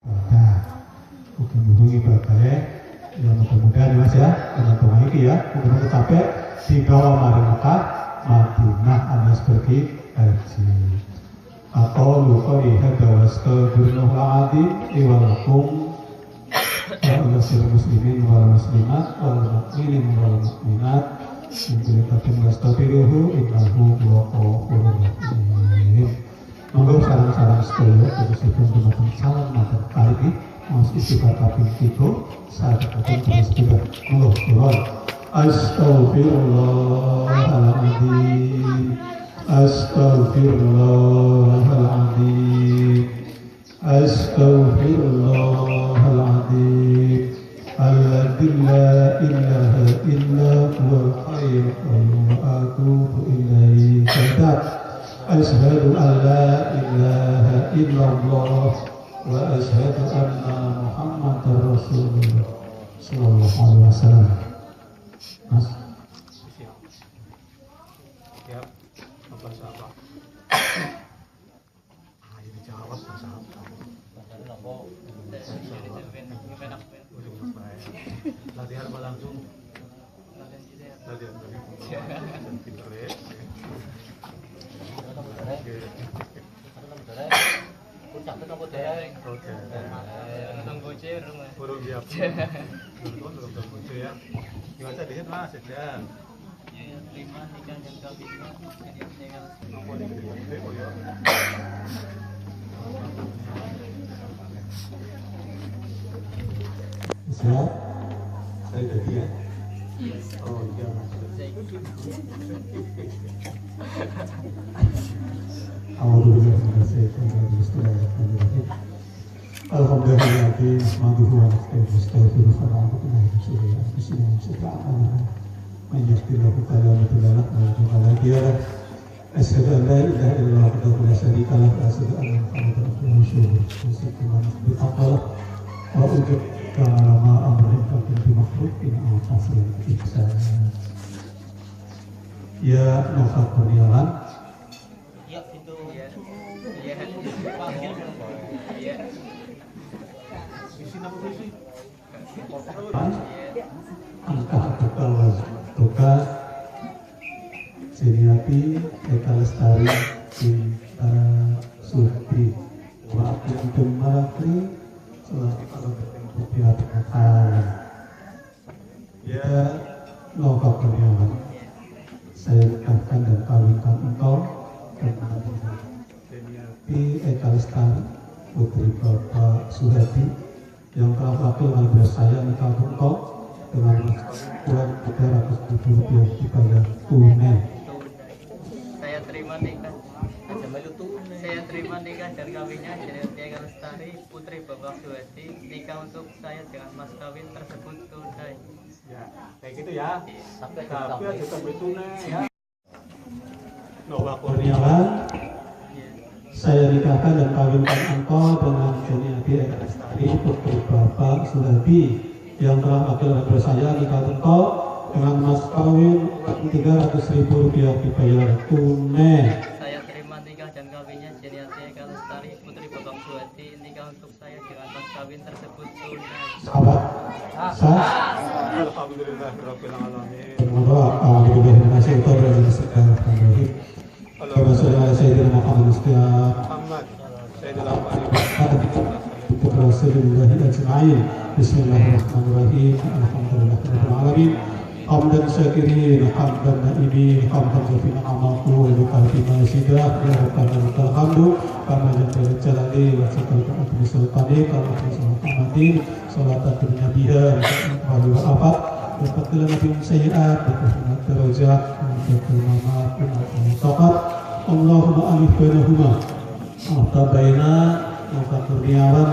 Nah, mudah-mudahan ibadah yang mudah-mudahan mas ya, teman-teman ini ya, mudah-mudahan capek dibawa mari Mekah, Madinah alias pergi haji. Atau lupa lihat wastagfirullah al-azim liwalakum wa ila muslimin wal muslimat wal mu'minin wal mu'minat innakum wastaghfiruhu innahu ghafurur rahim. Monggo sarang-sarang sedaya khususipun dumateng salam matur kali ini mas istighfar kaping 3 saat akan terus juga. Monggo kula astaghfirullahaladzim astaghfirullahaladzim astaghfirullahaladzim alladzi la ilaha illa huwal hayyul qayyum wa atubu ilaihi asyhadu an la ilaha illallah wa asyhadu anna muhammadar rasulullah sallallahu alaihi wasallam. Mas siap bahasa apa? Ayo dijawab bahasa apa? Latihan apa langsung? Latihan Gimana dilihat mas, sedang terima nikah dan kawinnya siap? Saya jadi ya? Oh iya mas. Alhamdulillahirabbil alamin wa nasta'inuhu wa na'udzu billahi min shururi anfusina wa min sayyiati a'malina man yahdihillahu fala mudilla lahu wa man yudlil fala hadiya lahu asyhadu an la ilaha illallah wahdahu la syarika lahu wa asyhadu anna muhammadan abduhu wa rasuluh wa ujib kama ma amrika bi makhluqin aw taslim ihsan. Ya Nova Kurniawan. Ya itu ya. Angkah tukar Siniati Eka Lestari Cinta Surti Wakil Kemalakri Selamat kalau bertemu pihak akan ya Nova Kurniawan, saya nikahkan dan kawinkan engkau dengan Siniati Eka Lestari putri Bapak Suhadi yang telah wakil dengan saya nikah engkau dengan mas kawin Rp300.000 dibayar tunai. Saya terima nikah. Saya terima nikah dan kawinnya Siniati Eka Lestari putri Bapak Suhadi. Nikah untuk saya dengan mas kawin tersebut tunai. Ya, kayak gitu ya. Tapi juga beri tunai ya. Nova Kurniawan, saya nikahkan dan kawinkan engkau dengan Siniati Eka Lestari putri Bapak Suhadi yang telah wakil dan saya nikah engkau dengan mas kawin Rp300.000 dibayar tunai. Saya terima nikah dan kawinnya Siniati Eka Lestari putri Bapak Suhadi. Nikah untuk saya dengan mas kawin tersebut tunai. Sahabat, Alhamdulillahirabbil alamin. Alhamdulillah, terima kasih untuk berhasil. Allahumma sholli ala sayyidina Muhammad Muhammad Sayyidina Muhammad Rasulullah ajma'in. Bismillahirrahmanirrahim. Alhamdulillahirabbil alamin. Hamdan syakirin, hamdan na'imin, hamdan zafina amaku, lukalbi masidah, ya rabbana lakal hamdu, kama jantara jalali, wa sakalka akmi sultani, kama jantara amadin, salatan dunia biha, wali wa afat, wa fakilah nabi sayyi'at, wa kuhunat darajat, wa fakilah mamat, wa mutaqat, Allahumma alif bainahuma, Ahtabaina, Nova Kurniawan,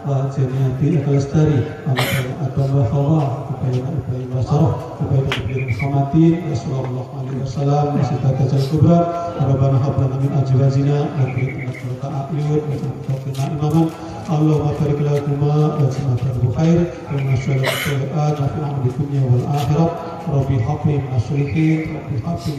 wa Siniati Eka Lestari, Adam wa Hawa, Kebaina Ibrahim wa Saraf, Kebaina Ibrahim Muhammadin, Rasulullah alaihi wasallam, Masyidat Tajal Kubra, Rabbana hablana min ajwazina, wa berikan mereka a'yud, wa berikan imaman, Allahumma barik lakuma, wa semakan khair, wa masyarakat syari'at, wa fi'am di dunia wal akhirat, Rabbi habli minasolihin, Rabbi habli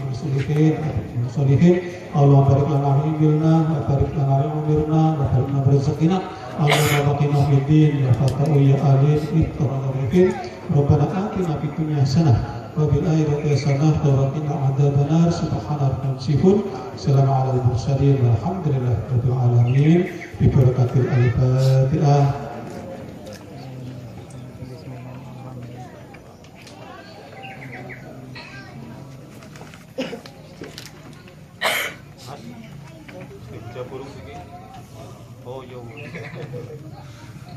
minasolihin, Allahumma barik lana ilmilna, wa barik lana ilmirna, wa barik lana berzakina, اللهم بقنا في الدين يا فتاة يا آلين إذكرنا الرحيم ربنا آتنا في الدنيا حسنة وفي الآخرة حسنة وقنا عذاب النار سبحان ربك يصفون سلام على المرسلين والحمد لله رب العالمين ببركة الفاتحة. Kerja burung sini. Oh yo.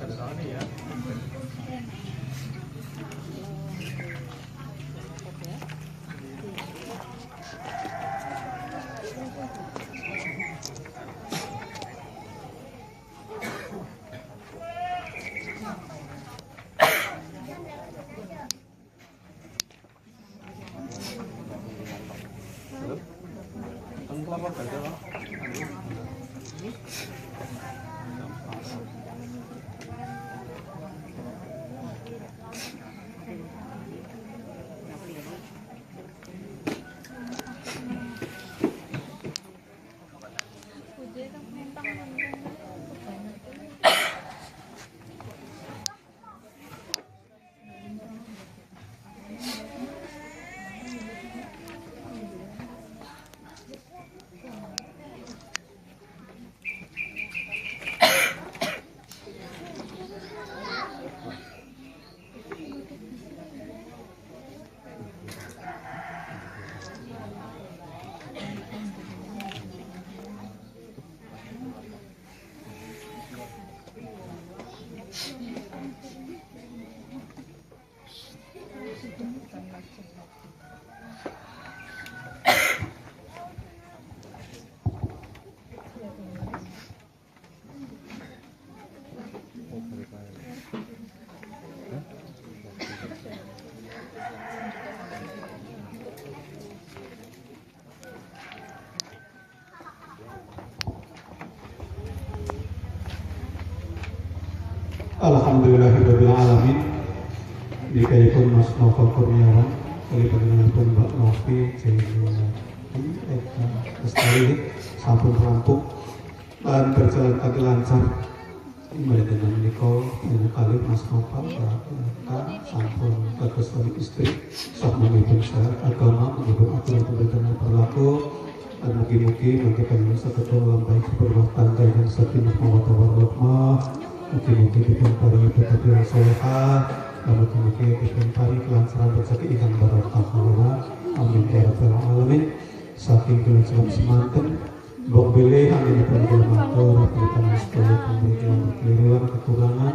Kesana ya. Ang kelapa kerja lah. Alhamdulillahirabbil alamin. Dikaipun Mas Novel Kurniawan kali panjenenganipun Mbak Novi Lestari sampun rampung lan berjalan kaki lancar. Dengan Nicole dengan kali Mas Novel sampun dados suami istri sakmenipun syariat agama menurut aturan pemerintah yang berlaku. Dan mugi-mugi nanti panjenengan saged lampahi berumah tangga yang sakinah mawaddah warahmah. Mugi-mugi dipun paringi pitutur salehah, mugi-mugi dipun paringi kelancaran rezeki ingkang barokah. Amin ya rabbal alamin. Saking kelancaran semanten, mbok bilih anggenipun kula matur berkah sedaya pemberian keliruan kekurangan,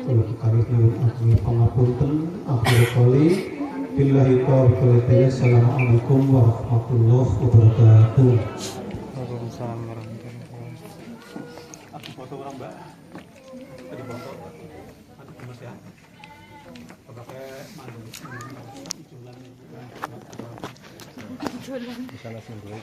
kula kekalih nyuwun ageng pangapunten. Akhir kali billahi taufiq wal hidayah. Assalamualaikum warahmatullahi wabarakatuh. Waalaikumsalam warahmatullahi wabarakatuh. Aku foto orang Mbak. Tadi foto. Aduh gemes ya. Pakai mandu. Jualan. Bisa langsung dulu.